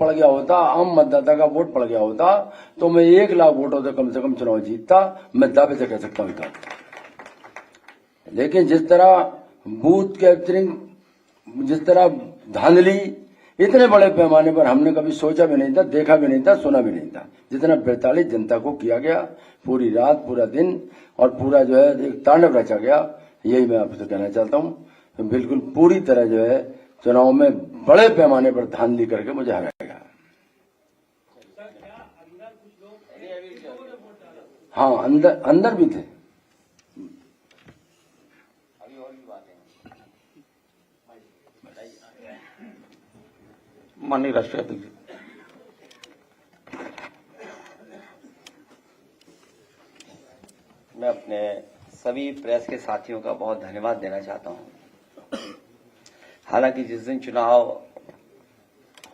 पड़ गया होता, आम मतदाता का वोट पड़ गया होता, तो मैं 1 लाख वोटों से कम चुनाव जीतता, मैं दावे से कह सकता हूँ। लेकिन जिस तरह बूथ कैप्चरिंग, जिस तरह धांधली इतने बड़े पैमाने पर हमने कभी सोचा भी नहीं था, देखा भी नहीं था, सुना भी नहीं था। जितना 42 जनता को किया गया, पूरी रात, पूरा दिन और पूरा जो है एक तांडव रचा गया, यही मैं आपसे कहना चाहता हूँ। तो बिल्कुल पूरी तरह जो है चुनाव में बड़े पैमाने पर धांधली करके मुझे हराया गया। हाँ, अंदर भी थे। माननीय राष्ट्रीय अध्यक्ष, मैं अपने सभी प्रेस के साथियों का बहुत धन्यवाद देना चाहता हूं। हालांकि जिस दिन चुनाव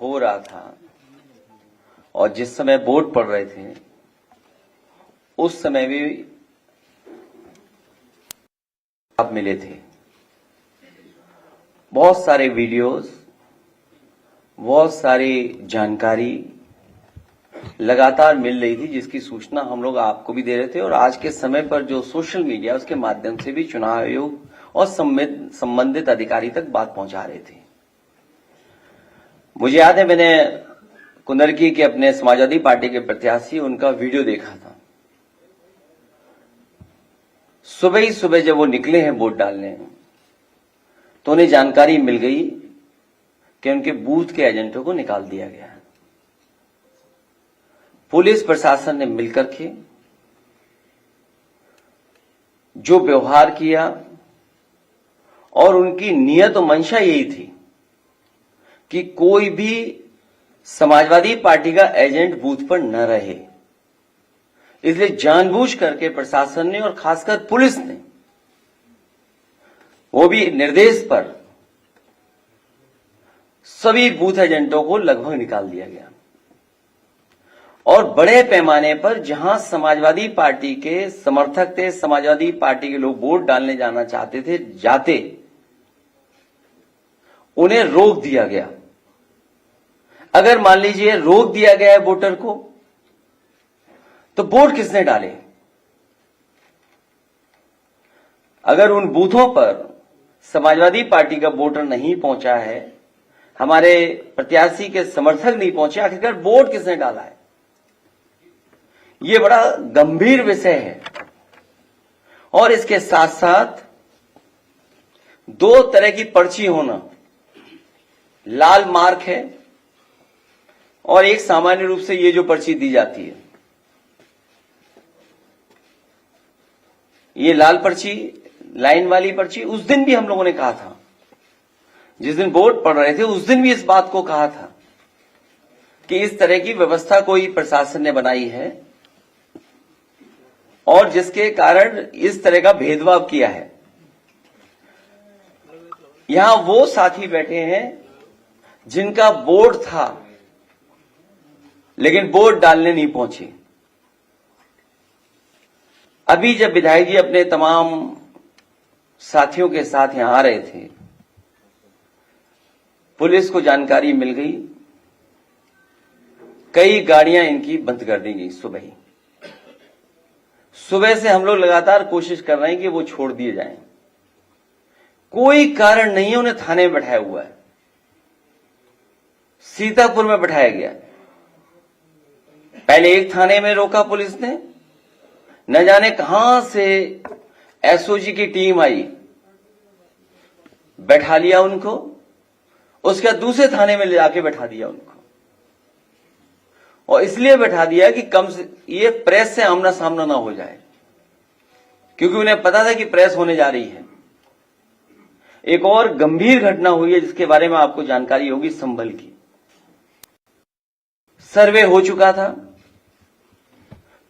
हो रहा था और जिस समय वोट पड़ रहे थे, उस समय भी आप मिले थे। बहुत सारे वीडियोस, बहुत सारी जानकारी लगातार मिल रही थी, जिसकी सूचना हम लोग आपको भी दे रहे थे और आज के समय पर जो सोशल मीडिया उसके माध्यम से भी चुनाव आयोग और संबंधित अधिकारी तक बात पहुंचा रहे थे। मुझे याद है, मैंने कुंदरकी के अपने समाजवादी पार्टी के प्रत्याशी, उनका वीडियो देखा था। सुबह ही सुबह जब वो निकले हैं वोट डालने, तो उन्हें जानकारी मिल गई कि उनके बूथ के एजेंटों को निकाल दिया गया है। पुलिस प्रशासन ने मिलकर के जो व्यवहार किया, और उनकी नियत और मंशा यही थी कि कोई भी समाजवादी पार्टी का एजेंट बूथ पर न रहे। इसलिए जानबूझ करके प्रशासन ने और खासकर पुलिस ने, वो भी निर्देश पर, सभी बूथ एजेंटों को लगभग निकाल दिया गया। और बड़े पैमाने पर जहां समाजवादी पार्टी के समर्थक थे, समाजवादी पार्टी के लोग वोट डालने जाना चाहते थे, जाते उन्हें रोक दिया गया। अगर मान लीजिए रोक दिया गया है वोटर को, तो वोट किसने डाले? अगर उन बूथों पर समाजवादी पार्टी का वोटर नहीं पहुंचा है, हमारे प्रत्याशी के समर्थक नहीं पहुंचे, आखिरकार वोट किसने डाला है? ये बड़ा गंभीर विषय है। और इसके साथ साथ 2 तरह की पर्ची होना, लाल मार्क है और एक सामान्य रूप से ये जो पर्ची दी जाती है, ये लाल पर्ची, लाइन वाली पर्ची। उस दिन भी हम लोगों ने कहा था, जिस दिन वोट पड़ रहे थे, उस दिन भी इस बात को कहा था कि इस तरह की व्यवस्था कोई प्रशासन ने बनाई है और जिसके कारण इस तरह का भेदभाव किया है। यहां वो साथी बैठे हैं जिनका वोट था, लेकिन वोट डालने नहीं पहुंचे। अभी जब विधायक जी अपने तमाम साथियों के साथ यहां आ रहे थे, पुलिस को जानकारी मिल गई, कई गाड़ियां इनकी बंद कर दी गई। सुबह से हम लोग लगातार कोशिश कर रहे हैं कि वो छोड़ दिए जाएं। कोई कारण नहीं है, उन्हें थाने में बैठाया हुआ है, सीतापुर में बैठाया गया। पहले एक थाने में रोका पुलिस ने, न जाने कहां से एसओजी की टीम आई, बैठा लिया उनको, उसके बाद दूसरे थाने में ले जाके बैठा दिया उनको। और इसलिए बैठा दिया कि कम से ये प्रेस से आमना सामना ना हो जाए, क्योंकि उन्हें पता था कि प्रेस होने जा रही है। एक और गंभीर घटना हुई है जिसके बारे में आपको जानकारी होगी, संभल की। सर्वे हो चुका था,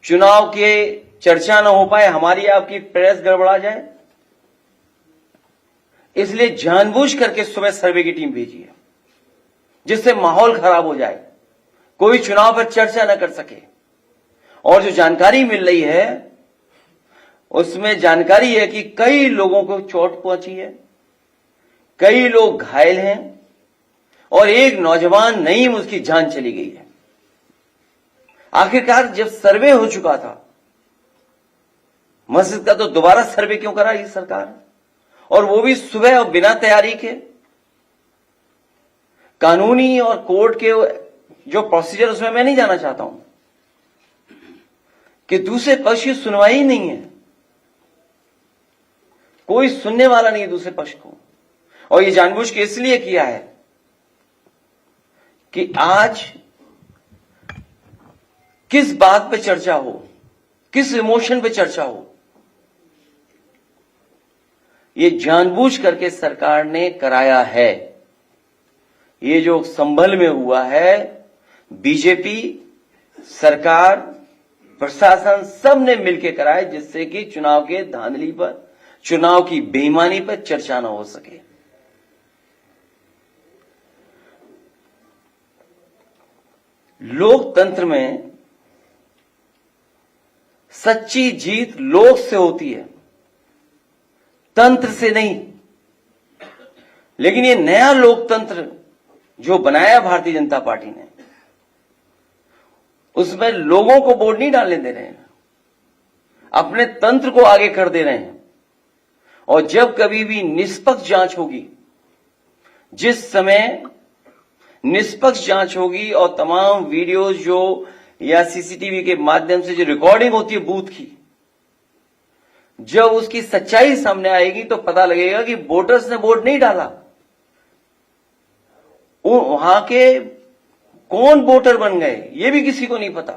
चुनाव के चर्चा न हो पाए, हमारी आपकी प्रेस गड़बड़ा जाए, इसलिए जानबूझ करके सुबह सर्वे की टीम भेजी है, जिससे माहौल खराब हो जाए, कोई चुनाव पर चर्चा न कर सके। और जो जानकारी मिल रही है उसमें जानकारी है कि कई लोगों को चोट पहुंची है, कई लोग घायल हैं और एक नौजवान नईम उसकी जान चली गई है। आखिरकार जब सर्वे हो चुका था मस्जिद का, तो दोबारा सर्वे क्यों करा ये सरकार, और वो भी सुबह और बिना तैयारी के। कानूनी और कोर्ट के जो प्रोसीजर, उसमें मैं नहीं जाना चाहता हूं कि दूसरे पक्ष की सुनवाई ही नहीं है, कोई सुनने वाला नहीं है दूसरे पक्ष को। और ये जानबूझ के इसलिए किया है कि आज किस बात पे चर्चा हो, किस इमोशन पे चर्चा हो, ये जानबूझ करके सरकार ने कराया है। ये जो संभल में हुआ है, बीजेपी सरकार, प्रशासन, सब ने मिलकर कराया, जिससे कि चुनाव के धांधली पर, चुनाव की बेईमानी पर चर्चा न हो सके। लोकतंत्र में सच्ची जीत लोक से होती है, तंत्र से नहीं। लेकिन ये नया लोकतंत्र जो बनाया भारतीय जनता पार्टी ने, उसमें लोगों को वोट नहीं डालने दे रहे हैं, अपने तंत्र को आगे कर दे रहे हैं। और जब कभी भी निष्पक्ष जांच होगी, जिस समय निष्पक्ष जांच होगी और तमाम वीडियोज जो या सीसीटीवी के माध्यम से जो रिकॉर्डिंग होती है बूथ की, जब उसकी सच्चाई सामने आएगी तो पता लगेगा कि वोटर्स ने वोट नहीं डाला, वहां के कौन वोटर बन गए ये भी किसी को नहीं पता।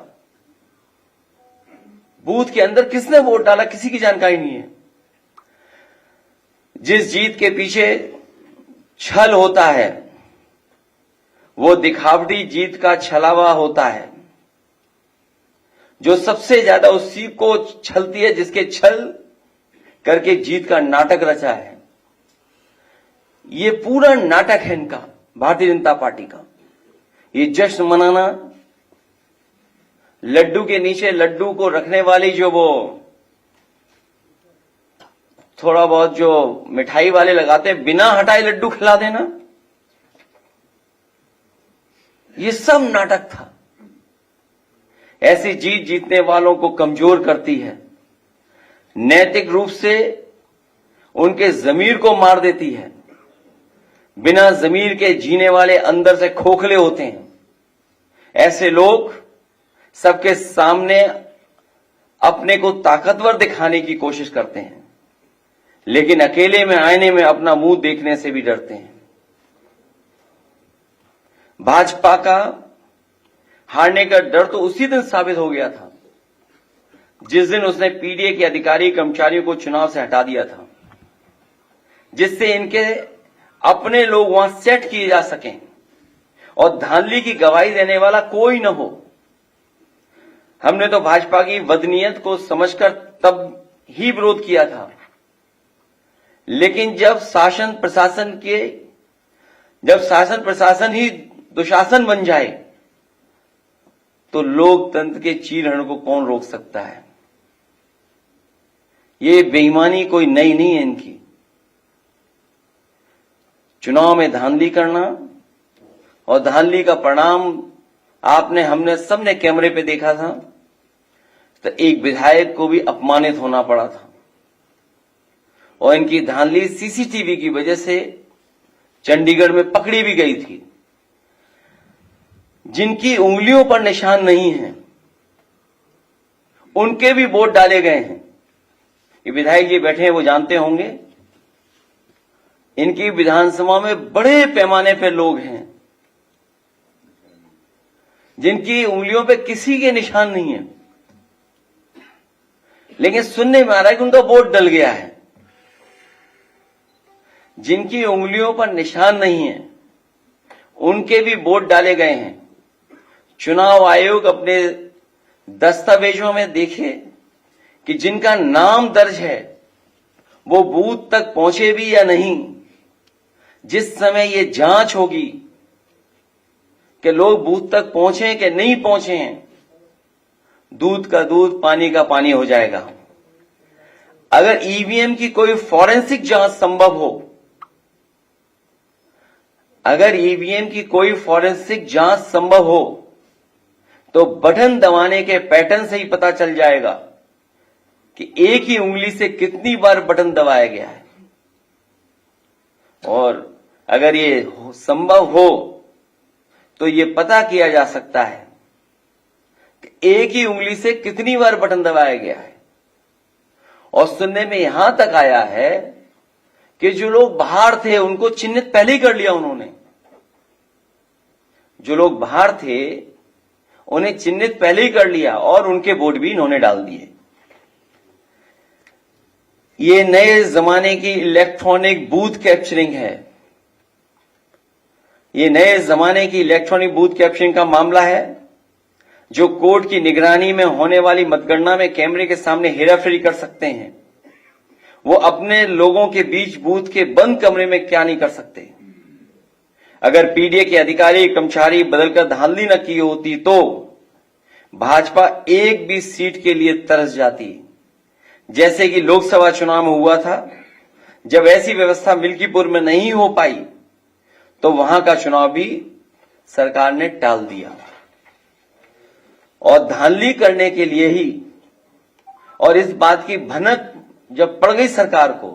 बूथ के अंदर किसने वोट डाला किसी की जानकारी नहीं है। जिस जीत के पीछे छल होता है वो दिखावटी जीत का छलावा होता है। जो सबसे ज्यादा उस सीट को छलती है, जिसके छल करके जीत का नाटक रचा है। ये पूरा नाटक है इनका, भारतीय जनता पार्टी का। ये जश्न मनाना, लड्डू के नीचे लड्डू को रखने वाली जो वो थोड़ा बहुत जो मिठाई वाले लगाते हैं, बिना हटाए लड्डू खिला देना, ये सब नाटक था। ऐसी जीत जीतने वालों को कमजोर करती है, नैतिक रूप से उनके जमीर को मार देती है। बिना जमीर के जीने वाले अंदर से खोखले होते हैं। ऐसे लोग सबके सामने अपने को ताकतवर दिखाने की कोशिश करते हैं, लेकिन अकेले में आईने में अपना मुंह देखने से भी डरते हैं। भाजपा का हारने का डर तो उसी दिन साबित हो गया था जिस दिन उसने पीडीए के अधिकारी कर्मचारियों को चुनाव से हटा दिया था, जिससे इनके अपने लोग वहां सेट किए जा सकें और धांधली की गवाही देने वाला कोई न हो। हमने तो भाजपा की बदनीयत को समझकर तब ही विरोध किया था, लेकिन जब शासन प्रशासन ही दुशासन बन जाए तो लोकतंत्र के चीरहरण को कौन रोक सकता है। ये बेईमानी कोई नई नहीं है इनकी। चुनाव में धांधली करना और धांधली का परिणाम हमने सबने कैमरे पे देखा था। तो एक विधायक को भी अपमानित होना पड़ा था और इनकी धांधली सीसीटीवी की वजह से चंडीगढ़ में पकड़ी भी गई थी। जिनकी उंगलियों पर निशान नहीं है उनके भी वोट डाले गए हैं। ये विधायक जी बैठे हैं, वो जानते होंगे। इनकी विधानसभा में बड़े पैमाने पर लोग हैं जिनकी उंगलियों पे किसी के निशान नहीं है, लेकिन सुनने में आ रहा है कि उनका वोट डल गया है। जिनकी उंगलियों पर निशान नहीं है उनके भी वोट डाले गए हैं। चुनाव आयोग अपने दस्तावेजों में देखे कि जिनका नाम दर्ज है वो बूथ तक पहुंचे भी या नहीं। जिस समय ये जांच होगी कि लोग बूथ तक पहुंचे कि नहीं पहुंचे हैं, दूध का दूध पानी का पानी हो जाएगा। अगर ईवीएम की कोई फॉरेंसिक जांच संभव हो अगर ईवीएम की कोई फॉरेंसिक जांच संभव हो तो बटन दबाने के पैटर्न से ही पता चल जाएगा कि एक ही उंगली से कितनी बार बटन दबाया गया है। और अगर ये संभव हो तो ये पता किया जा सकता है कि एक ही उंगली से कितनी बार बटन दबाया गया है। और सुनने में यहां तक आया है कि जो लोग बाहर थे उनको चिन्हित पहले ही कर लिया उन्होंने। जो लोग बाहर थे उन्हें चिन्हित पहले ही कर लिया और उनके वोट भी इन्होंने डाल दिए। ये नए जमाने की इलेक्ट्रॉनिक बूथ कैप्चरिंग है। ये नए जमाने की इलेक्ट्रॉनिक बूथ कैप्चरिंग का मामला है जो कोर्ट की निगरानी में होने वाली मतगणना में कैमरे के सामने हेराफेरी कर सकते हैं। वो अपने लोगों के बीच बूथ के बंद कमरे में क्या नहीं कर सकते। अगर पीडीए के अधिकारी कर्मचारी बदलकर धांधली न की होती तो भाजपा एक भी सीट के लिए तरस जाती, जैसे कि लोकसभा चुनाव में हुआ था। जब ऐसी व्यवस्था मिल्कीपुर में नहीं हो पाई तो वहां का चुनाव भी सरकार ने टाल दिया। और धांधली करने के लिए ही, और इस बात की भनक जब पड़ गई सरकार को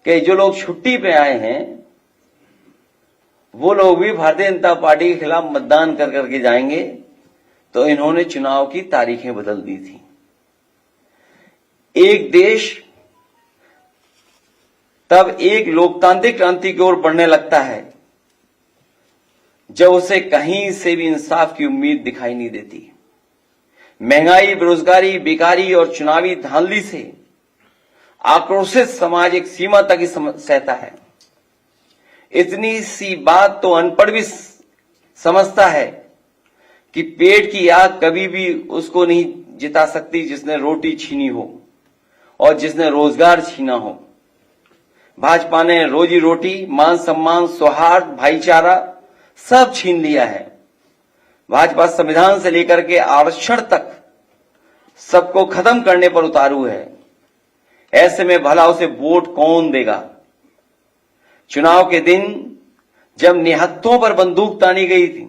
कि जो लोग छुट्टी पे आए हैं वो लोग भी भारतीय जनता पार्टी के खिलाफ मतदान कर करके जाएंगे, तो इन्होंने चुनाव की तारीखें बदल दी थी। एक देश तब एक लोकतांत्रिक क्रांति की ओर बढ़ने लगता है जब उसे कहीं से भी इंसाफ की उम्मीद दिखाई नहीं देती। महंगाई, बेरोजगारी, बेकारी और चुनावी धांधली से आक्रोशित समाज एक सीमा तक ही सहता है। इतनी सी बात तो अनपढ़ भी समझता है कि पेट की आग कभी भी उसको नहीं जिता सकती जिसने रोटी छीनी हो और जिसने रोजगार छीना हो। भाजपा ने रोजी रोटी, मान सम्मान, सौहार्द, भाईचारा सब छीन लिया है। भाजपा संविधान से लेकर के आरक्षण तक सबको खत्म करने पर उतारू है। ऐसे में भला उसे वोट कौन देगा? चुनाव के दिन जब निहत्थों पर बंदूक तानी गई थी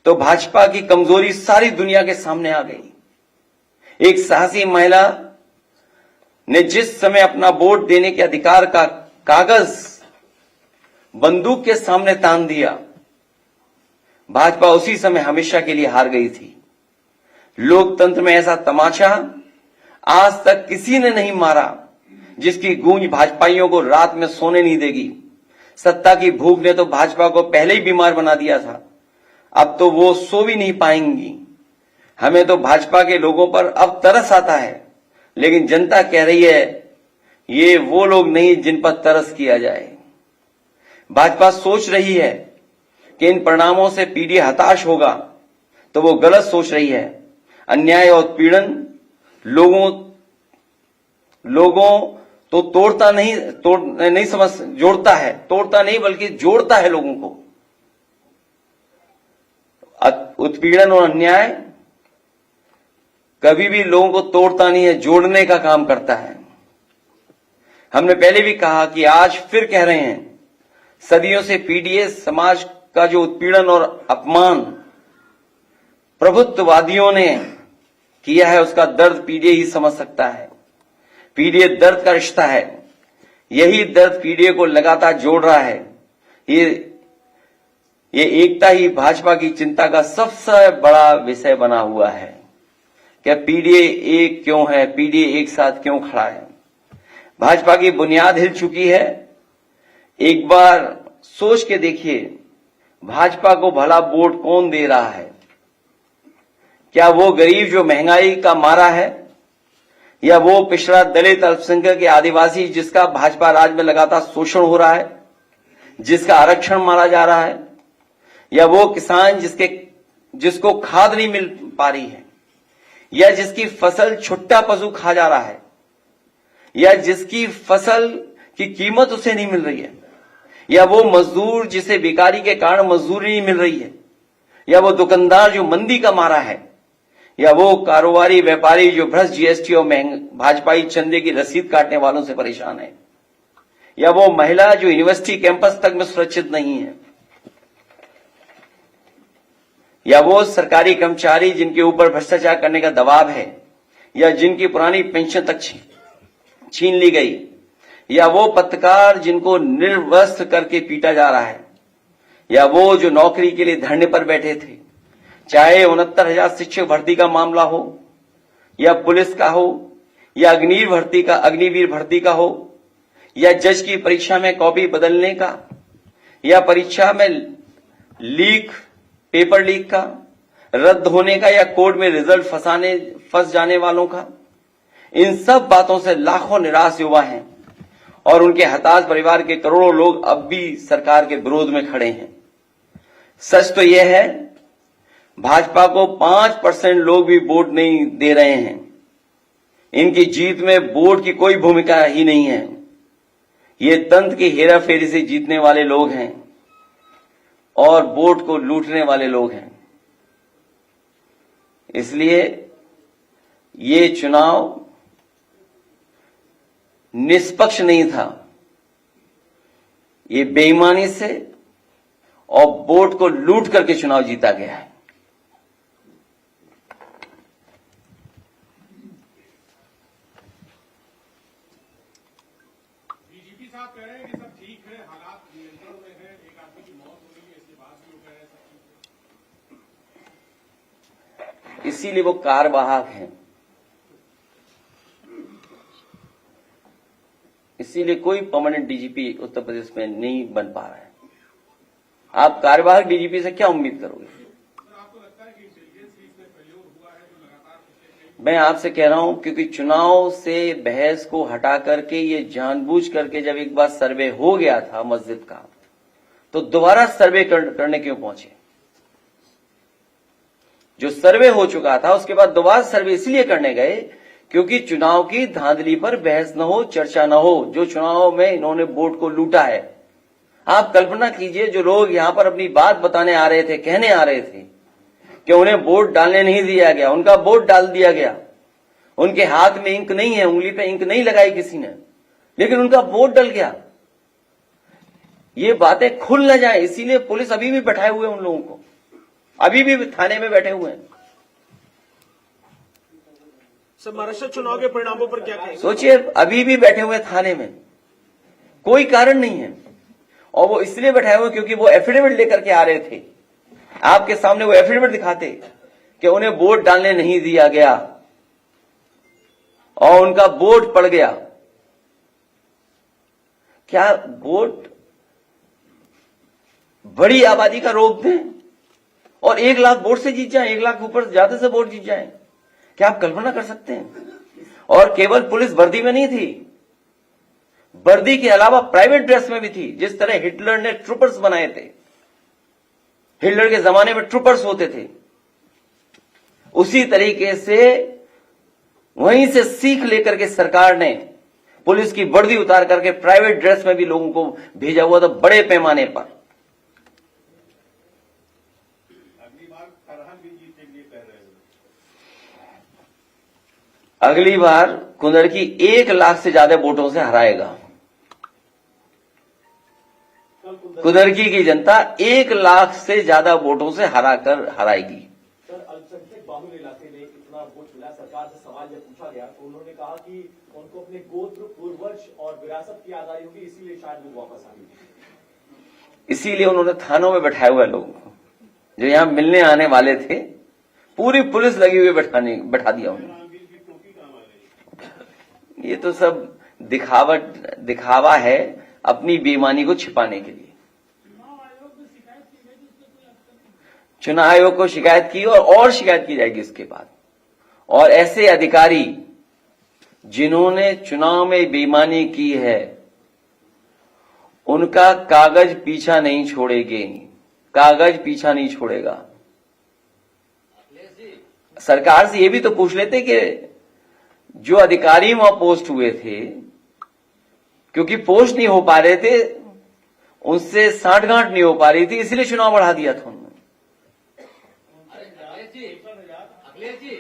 तो भाजपा की कमजोरी सारी दुनिया के सामने आ गई। एक साहसी महिला ने जिस समय अपना वोट देने के अधिकार का कागज बंदूक के सामने तान दिया, भाजपा उसी समय हमेशा के लिए हार गई थी। लोकतंत्र में ऐसा तमाचा आज तक किसी ने नहीं मारा जिसकी गूंज भाजपाइयों को रात में सोने नहीं देगी। सत्ता की भूख ने तो भाजपा को पहले ही बीमार बना दिया था, अब तो वो सो भी नहीं पाएंगी। हमें तो भाजपा के लोगों पर अब तरस आता है, लेकिन जनता कह रही है ये वो लोग नहीं जिन पर तरस किया जाए। भाजपा सोच रही है कि इन परिणामों से पीडीए हताश होगा, तो वो गलत सोच रही है। अन्याय और उत्पीड़न लोगों तो तोड़ता नहीं बल्कि जोड़ता है लोगों को। उत्पीड़न और अन्याय कभी भी लोगों को तोड़ता नहीं है, जोड़ने का काम करता है। हमने पहले भी कहा कि आज फिर कह रहे हैं, सदियों से पीडीए समाज का जो उत्पीड़न और अपमान प्रभुत्ववादियों ने किया है उसका दर्द पीडीए ही समझ सकता है। पीडीए दर्द का रिश्ता है, यही दर्द पीडीए को लगातार जोड़ रहा है। ये एकता ही भाजपा की चिंता का सबसे बड़ा विषय बना हुआ है। क्या पीडीए एक क्यों है? पीडीए एक साथ क्यों खड़ा है? भाजपा की बुनियाद हिल चुकी है। एक बार सोच के देखिए, भाजपा को भला वोट कौन दे रहा है? क्या वो गरीब जो महंगाई का मारा है, या वो पिछड़ा दलित, अल्पसंख्यक या आदिवासी जिसका भाजपा राज में लगातार शोषण हो रहा है, जिसका आरक्षण मारा जा रहा है, या वो किसान जिसको खाद नहीं मिल पा रही है, या जिसकी फसल छुट्टा पशु खा जा रहा है, या जिसकी फसल की कीमत उसे नहीं मिल रही है, या वो मजदूर जिसे बेकारी के कारण मजदूरी नहीं मिल रही है, या वो दुकानदार जो मंदी का मारा है, या वो कारोबारी व्यापारी जो भ्रष्ट जीएसटी और भाजपाई चंदे की रसीद काटने वालों से परेशान है। या वो महिला जो यूनिवर्सिटी कैंपस तक में सुरक्षित नहीं है, या वो सरकारी कर्मचारी जिनके ऊपर भ्रष्टाचार करने का दबाव है, या जिनकी पुरानी पेंशन तक छीन ली गई, या वो पत्रकार जिनको निर्वस्त्र करके पीटा जा रहा है, या वो जो नौकरी के लिए धरने पर बैठे थे, चाहे 69,000 शिक्षक भर्ती का मामला हो, या पुलिस का हो, या अग्निवीर भर्ती का हो, या जज की परीक्षा में कॉपी बदलने का, या परीक्षा में पेपर लीक का, रद्द होने का, या कोर्ट में रिजल्ट फंस जाने वालों का, इन सब बातों से लाखों निराश युवा हैं और उनके हताश परिवार के करोड़ों लोग अब भी सरकार के विरोध में खड़े हैं। सच तो यह है, भाजपा को 5% लोग भी वोट नहीं दे रहे हैं। इनकी जीत में वोट की कोई भूमिका ही नहीं है। ये तंत्र की हेराफेरी से जीतने वाले लोग हैं और वोट को लूटने वाले लोग हैं। इसलिए ये चुनाव निष्पक्ष नहीं था, ये बेईमानी से और वोट को लूट करके चुनाव जीता गया है। डीजीपी साहब कह रहे हैं कि सब ठीक है, हालात नियंत्रण में है, एक आदमी की मौत हो गई है, इसके बाद भी वो कह रहे हैं सब ठीक है। इसीलिए वो कार्यवाहक हैं, इसीलिए कोई परमानेंट डीजीपी उत्तर प्रदेश में नहीं बन पा रहा है। आप कार्यवाहक डीजीपी से क्या उम्मीद करोगे? आपको लगता है कि इंटेलिजेंस भी इसमें प्रयोग हुआ है जो लगातार? मैं आपसे कह रहा हूं, क्योंकि चुनाव से बहस को हटा करके ये जानबूझ करके जब एक बार सर्वे हो गया था मस्जिद का, तो दोबारा सर्वे करने क्यों पहुंचे? जो सर्वे हो चुका था उसके बाद दोबारा सर्वे इसलिए करने गए क्योंकि चुनाव की धांधली पर बहस न हो, चर्चा न हो। जो चुनाव में इन्होंने वोट को लूटा है, आप कल्पना कीजिए, जो लोग यहां पर अपनी बात बताने आ रहे थे, कहने आ रहे थे कि उन्हें वोट डालने नहीं दिया गया, उनका वोट डाल दिया गया, उनके हाथ में इंक नहीं है, उंगली पे इंक नहीं लगाई किसी ने, लेकिन उनका वोट डल गया। ये बातें खुल न जाए, इसीलिए पुलिस अभी भी बैठाए हुए उन लोगों को, अभी भी थाने में बैठे हुए हैं। सर, महाराष्ट्र चुनाव के परिणामों पर क्या कहेंगे? सोचिए, अभी भी बैठे हुए थाने में, कोई कारण नहीं है, और वो इसलिए बैठाए हुए क्योंकि वो एफिडेविट लेकर के आ रहे थे। आपके सामने वो एफिडेविट दिखाते कि उन्हें वोट डालने नहीं दिया गया और उनका वोट पड़ गया। क्या वोट बड़ी आबादी का रोक दें और 1 लाख वोट से जीत जाए, 1 लाख ऊपर ज्यादा से वोट जीत जाए? क्या आप कल्पना कर सकते हैं? और केवल पुलिस वर्दी में नहीं थी, वर्दी के अलावा प्राइवेट ड्रेस में भी थी। जिस तरह हिटलर ने ट्रूपर्स बनाए थे, हिटलर के जमाने में ट्रूपर्स होते थे, उसी तरीके से वहीं से सीख लेकर के सरकार ने पुलिस की वर्दी उतार करके प्राइवेट ड्रेस में भी लोगों को भेजा हुआ था, बड़े पैमाने पर। अगली बार फरहान भी जीतेंगे कह रहे हैं। अगली बार कुंदरकी 1 लाख से ज्यादा वोटों से हराएगा। कुंदरकी की जनता 1 लाख से ज्यादा वोटों से हराएगी। सर, अल्पसंख्यक बाहुल इलाके में इतना वोट मिला, सरकार से सवाल जब पूछा गया तो उन्होंने कहा कि उनको अपने गोत्र, पूर्वज और विरासत की याद आई होगी, इसीलिए शायद वो वापस आ गए। इसीलिए उन्होंने थानों में बैठाए हुए लोगों को, जो यहां मिलने आने वाले थे, पूरी पुलिस लगी हुई बैठा दिया उन्होंने। ये तो सब दिखावा है अपनी बेईमानी को छिपाने के लिए। चुनाव आयोग को शिकायत की और शिकायत की जाएगी इसके बाद। और ऐसे अधिकारी जिन्होंने चुनाव में बेईमानी की है, उनका कागज पीछा नहीं छोड़ेगी, कागज पीछा नहीं छोड़ेगा। सरकार से ये भी तो पूछ लेते कि जो अधिकारी वहां पोस्ट हुए थे, क्योंकि पोस्ट नहीं हो पा रहे थे, उनसे साठगांठ नहीं हो पा रही थी, इसलिए चुनाव बढ़ा दिया था उन्होंने। अखिलेश जी,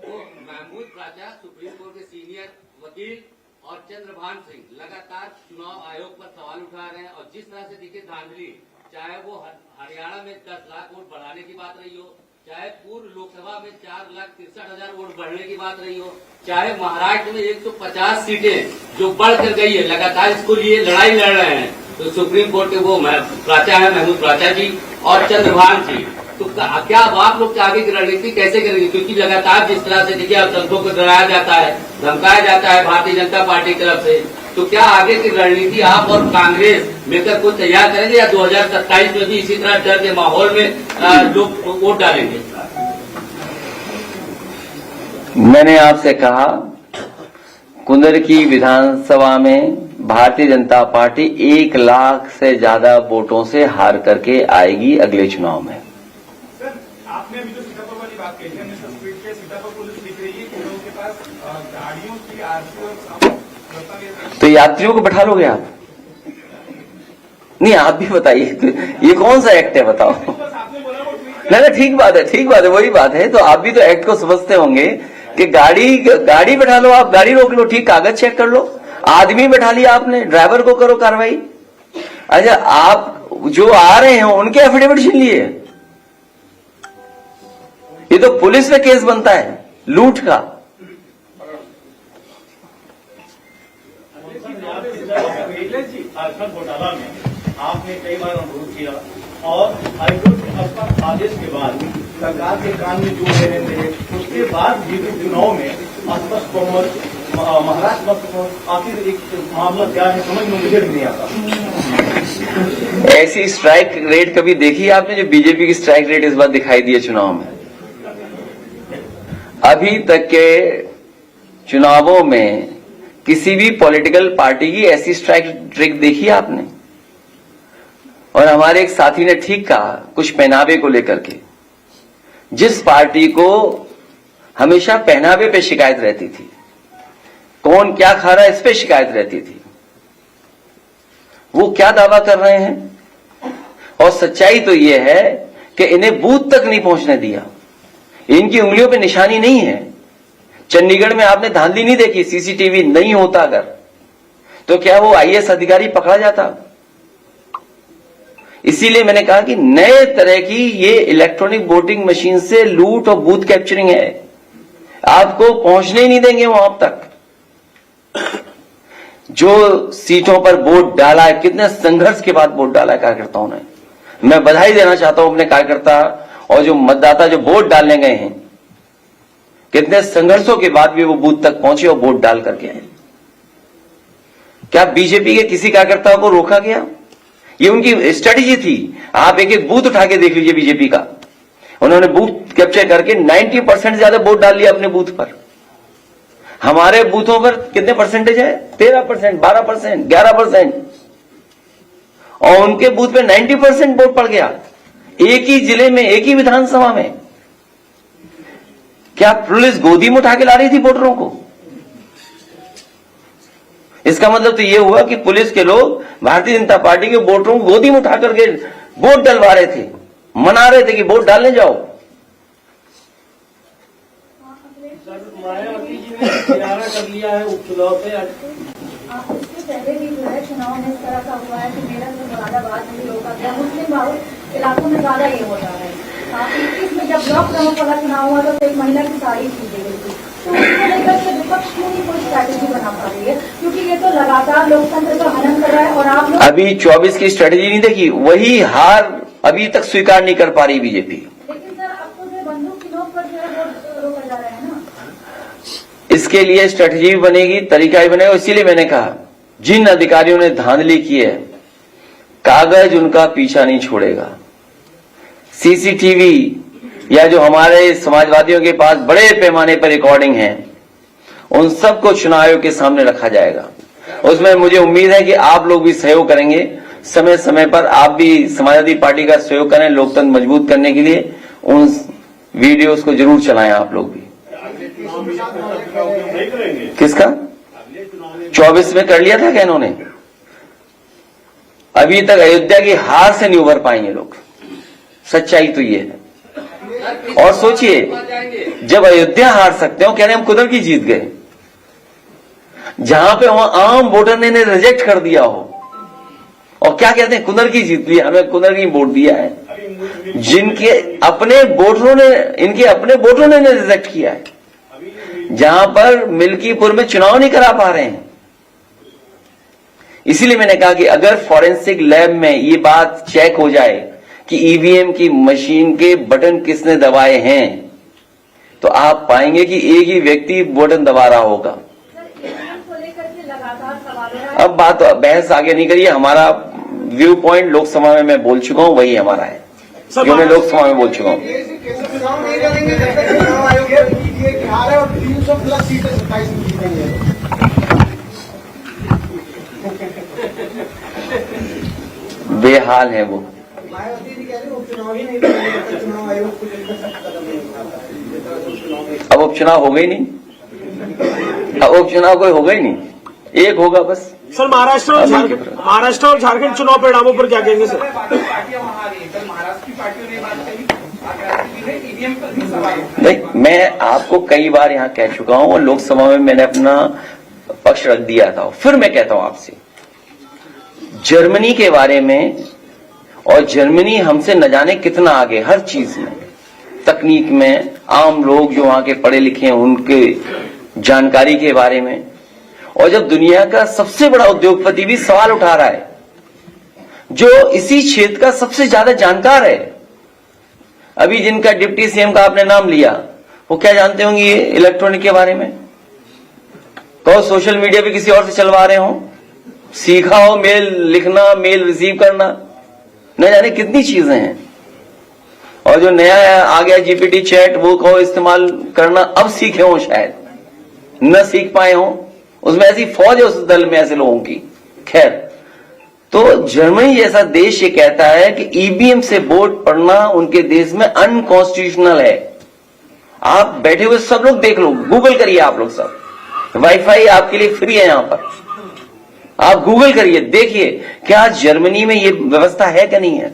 वो महमूद राजा सुप्रीम कोर्ट के सीनियर वकील और चंद्रभान सिंह लगातार चुनाव आयोग पर सवाल उठा रहे हैं और जिस तरह से देखिए धांधली, चाहे वो हरियाणा में 10 लाख वोट बढ़ाने की बात रही हो, चाहे पूर्व लोकसभा में 4,63,000 वोट बढ़ने की बात रही हो, चाहे महाराष्ट्र में 150 सीटें जो बढ़ कर गई है, लगातार इसको लिए लड़ाई लड़ रहे हैं। तो सुप्रीम कोर्ट के वो प्राचार्य है महमूद प्राचार्य जी और चंद्रभान जी, तो क्या अब आप लोग आगे की रणनीति कैसे करेंगे? क्योंकि लगातार जिस तरह से देखिए अब संतों को डराया जाता है, धमकाया जाता है भारतीय जनता पार्टी की तरफ से, तो क्या आगे की रणनीति आप और कांग्रेस मिलकर कुछ तैयार करेंगे या 2027 में भी इसी तरह डर के माहौल में लोग वोट डालेंगे? मैंने आपसे कहा कुंदर की विधानसभा में भारतीय जनता पार्टी 1 लाख से ज्यादा वोटों से हार करके आएगी अगले चुनाव में। सर, आपने अभी जो सीतापुर वाली बात कही है, मिस्टर स्पीड के सीतापुर पुलिस दिख रही है कि लोगों के पास गाड़ियों की आरसी और तो यात्रियों को बैठा लोगे आप? नहीं, आप भी बताइए ये कौन सा एक्ट है बताओ। नहीं, ठीक बात है, वही बात है। तो आप भी तो एक्ट को समझते होंगे कि गाड़ी बैठा लो, आप गाड़ी रोक लो, ठीक, कागज चेक कर लो, आदमी बैठा लिया आपने, ड्राइवर को करो कार्रवाई। अच्छा, आप जो आ रहे हैं उनके एफिडेविट छीन लिए, ये तो पुलिस में केस बनता है लूट का। झारखंड घोटाला में आपने कई बार अनुरोध किया और हाईकोर्ट के आदेश के बाद सरकार के कान में जो मेरे थे, उसके बाद भी चुनाव में अस्पष्ट बहुमत, महाराष्ट्र में आखिर एक मामला क्या है समझ में मुझे नहीं आता। ऐसी स्ट्राइक रेट कभी देखी आपने जो बीजेपी की स्ट्राइक रेट इस बार दिखाई दी है चुनाव में? अभी तक के चुनावों में किसी भी पॉलिटिकल पार्टी की ऐसी स्ट्राइक ट्रिक देखी आपने? और हमारे एक साथी ने ठीक कहा कुछ पहनावे को लेकर के, जिस पार्टी को हमेशा पहनावे पे शिकायत रहती थी, कौन क्या खा रहा है इस पे शिकायत रहती थी, वो क्या दावा कर रहे हैं? और सच्चाई तो यह है कि इन्हें बूथ तक नहीं पहुंचने दिया, इनकी उंगलियों पे निशानी नहीं है। चंडीगढ़ में आपने धांधली नहीं देखी, सीसीटीवी नहीं होता अगर, तो क्या वो आईएएस अधिकारी पकड़ा जाता? इसीलिए मैंने कहा कि नए तरह की ये इलेक्ट्रॉनिक वोटिंग मशीन से लूट और बूथ कैप्चरिंग है, आपको पहुंचने ही नहीं देंगे वहां तक। जो सीटों पर वोट डाला है, कितने संघर्ष के बाद वोट डाला है कार्यकर्ताओं ने, मैं बधाई देना चाहता हूं अपने कार्यकर्ता और जो मतदाता जो वोट डालने गए हैं, कितने संघर्षों के बाद भी वो बूथ तक पहुंचे और वोट डाल करके आए। क्या बीजेपी के किसी कार्यकर्ताओं को रोका गया? ये उनकी स्ट्रेटेजी थी। आप एक एक बूथ उठा के देख लीजिए बीजेपी का, उन्होंने बूथ कैप्चर करके 90% ज्यादा वोट डाल लिया अपने बूथ पर। हमारे बूथों पर कितने परसेंटेज है? 13%, 12%, 11%, और उनके बूथ पे 90% वोट पड़ गया, एक ही जिले में, एक ही विधानसभा में। क्या पुलिस गोदी में उठा के ला रही थी वोटरों को? इसका मतलब तो यह हुआ कि पुलिस के लोग भारतीय जनता पार्टी के वोटरों को गोदी में उठा करके वोट डलवा रहे थे, मना रहे थे कि वोट डालने जाओ। मायावती जी ने किनारा कर लिया है उपचुनाव पे। इससे पहले भी जो है चुनाव में इस तरह का हुआ है कि मेरा जो मुरादाबाद में रोका गया, मुस्लिम बहुल इलाकों में ज्यादा ये हो रहा है। 21 में जब ब्लॉक प्रमुख वाला चुनाव हुआ तो एक महिला की साड़ी छीन दी गई थी, तो उसको लेकर के विपक्ष क्यों नहीं कोई स्ट्रैटेजी बना पा रही है? क्योंकि ये तो लगातार लोकतंत्र का हनन कर रहा है और आप लोग अभी 24 की स्ट्रेटेजी नहीं देखी, वही हार अभी तक स्वीकार नहीं कर पा रही बीजेपी। लेकिन सर अब तो जो बंदूक की नोक पर जो है वोट रोका जा रहा है ना। इसके लिए स्ट्रेटेजी भी बनेगी, तरीका भी बनेगा। इसीलिए मैंने कहा जिन अधिकारियों ने धांधली की है, कागज उनका पीछा नहीं छोड़ेगा। सीसीटीवी या जो हमारे समाजवादियों के पास बड़े पैमाने पर रिकॉर्डिंग है, उन सबको चुनाव आयोग के सामने रखा जाएगा। उसमें मुझे उम्मीद है कि आप लोग भी सहयोग करेंगे, समय समय पर आप भी समाजवादी पार्टी का सहयोग करें लोकतंत्र मजबूत करने के लिए। उन वीडियोस को जरूर चलाएं आप लोग भी। किसका 24 में कर लिया था क्या इन्होंने? अभी तक अयोध्या की हार से नहीं उभर पाएंगे लोग, सच्चाई तो ये है। और सोचिए, जब अयोध्या हार सकते हो, कह रहे हम कुदरत की जीत गए। जहां पे वहां आम वोटर ने रिजेक्ट कर दिया हो, और क्या कहते हैं कुंदर की जीत हुई, हमें कुंदर की वोट दिया है, जिनके अपने वोटरों ने, इनके अपने वोटरों ने रिजेक्ट किया है, जहां पर मिल्कीपुर में चुनाव नहीं करा पा रहे हैं। इसीलिए मैंने कहा कि अगर फॉरेंसिक लैब में ये बात चेक हो जाए कि ईवीएम की मशीन के बटन किसने दबाए हैं, तो आप पाएंगे कि एक ही व्यक्ति बटन दबा रहा होगा। अब बात बहस आगे नहीं करिए, हमारा व्यू पॉइंट लोकसभा में मैं बोल चुका हूं, वही हमारा है, जो मैं लोकसभा में बोल चुका हूं। चुनाव नहीं करेंगे जब तक चुनाव आयोग ये हार है और 300+ सीटें 27 में जीतेंगे। बेहाल है वो। मायावती जी कह रहे हैं उपचुनाव ही नहीं करेंगे जब तक चुनाव आयोग कुछ कदम नहीं उठाता। अब उपचुनाव हो गई नहीं, अब उपचुनाव कोई होगा ही नहीं, एक होगा बस। सर महाराष्ट्र और झारखंड चुनाव परिणामों पर क्या कहेंगे सर? पार्टियां वहां आ रही, कल महाराष्ट्र की पार्टियों ने बात कही, ईवीएम पर भी सवाल। नहीं, मैं आपको कई बार यहां कह चुका हूं और लोकसभा में मैंने अपना पक्ष रख दिया था, फिर मैं कहता हूं आपसे, जर्मनी के बारे में, और जर्मनी हमसे न जाने कितना आगे हर चीज में, तकनीक में, आम लोग जो वहां के पढ़े लिखे हैं उनके जानकारी के बारे में, और जब दुनिया का सबसे बड़ा उद्योगपति भी सवाल उठा रहा है, जो इसी क्षेत्र का सबसे ज्यादा जानकार है, अभी जिनका डिप्टी सीएम का आपने नाम लिया, वो क्या जानते होंगे ये इलेक्ट्रॉनिक के बारे में? कहो सोशल मीडिया पे किसी और से चलवा रहे हो, सीखा हो मेल लिखना, मेल रिसीव करना, न जाने कितनी चीजें हैं। और जो नया आ गया जीपीटी चैट, वो कहो इस्तेमाल करना, अब सीखे हो, शायद न सीख पाए हो, उसमें ऐसी फौज है उस दल में ऐसे लोगों की। खैर, तो जर्मनी जैसा देश ये कहता है कि ईवीएम से वोट पड़ना उनके देश में अनकॉन्स्टिट्यूशनल है। आप बैठे हुए सब लोग देख लो, गूगल करिए, आप लोग सब, वाईफाई आपके लिए फ्री है यहां पर, आप गूगल करिए, देखिए क्या जर्मनी में ये व्यवस्था है कि नहीं है।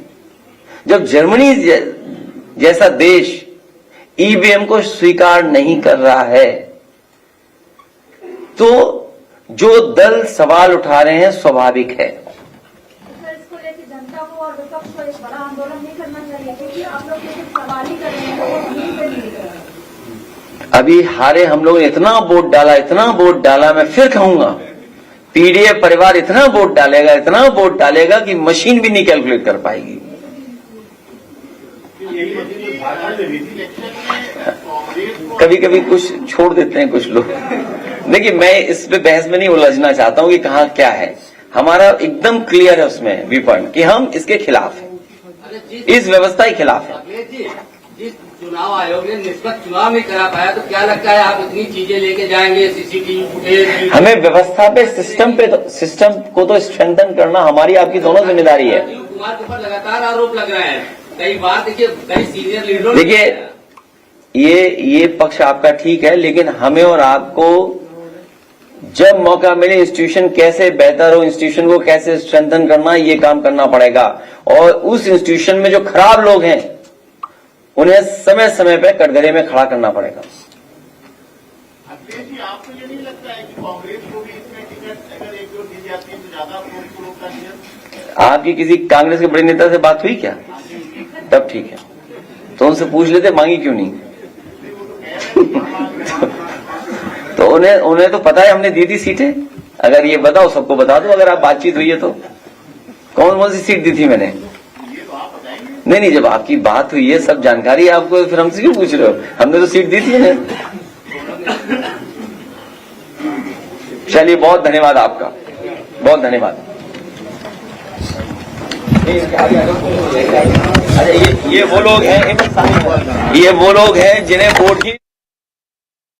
जब जर्मनी जैसा देश ईवीएम को स्वीकार नहीं कर रहा है, तो जो दल सवाल उठा रहे हैं स्वाभाविक है। इसको लेकर जनता को और विपक्ष को एक बड़ा आंदोलन नहीं करना चाहिए, क्योंकि आप लोग सिर्फ सवाल ही कर रहे हैं, वो उम्मीद पे नहीं कर रहे। अभी हारे हम लोगों ने इतना वोट डाला, इतना वोट डाला, मैं फिर कहूंगा पीडीएफ परिवार इतना वोट डालेगा, इतना वोट डालेगा कि मशीन भी नहीं कैलकुलेट कर पाएगी। कभी कभी कुछ छोड़ देते हैं कुछ लोग। देखिए, मैं इस पे बहस में नहीं उलझना चाहता हूं कि कहां क्या है, हमारा एकदम क्लियर है उसमें व्यू पॉइंट कि हम इसके खिलाफ हैं, इस व्यवस्था के खिलाफ है। जिस चुनाव आयोग ने निष्पक्ष चुनाव नहीं करा पाया, तो क्या लगता है आप इतनी चीजें लेके जाएंगे, सीसीटीवी फुटेज? हमें व्यवस्था पे, सिस्टम को तो स्ट्रेंथन करना हमारी आपकी दोनों जिम्मेदारी है। राजीव कुमार के ऊपर लगातार आरोप लग रहा है, कई बार देखिए कई सीनियर लीडरों। देखिए, ये पक्ष आपका ठीक है, लेकिन हमें और आपको जब मौका मिले इंस्टीट्यूशन कैसे बेहतर हो, इंस्टीट्यूशन को कैसे स्ट्रेंथन करना, ये काम करना पड़ेगा। और उस इंस्टीट्यूशन में जो खराब लोग हैं उन्हें समय समय पे कटघरे में खड़ा करना पड़ेगा। अखिलेश जी, आपको ये नहीं लगता है कि कांग्रेस को भी इसमें टिकट अगर एक दो दी जाती है तो ज्यादा होगा? आपकी किसी कांग्रेस के बड़े नेता से बात हुई क्या? तब ठीक है, तो उनसे पूछ लेते मांगी क्यों नहीं। तो उन्हें तो पता है हमने दी थी सीटें। अगर ये बताओ, सबको बता दो, अगर आप बातचीत हुई है तो कौन कौन सी सीट दी थी मैंने। नहीं, जब आपकी बात हुई है, सब जानकारी आपको, फिर हमसे क्यों पूछ रहे हो? हमने तो सीट दी थी ना। चलिए, बहुत धन्यवाद आपका, बहुत धन्यवाद। अच्छा, ये वो लोग हैं जिन्हें वोट की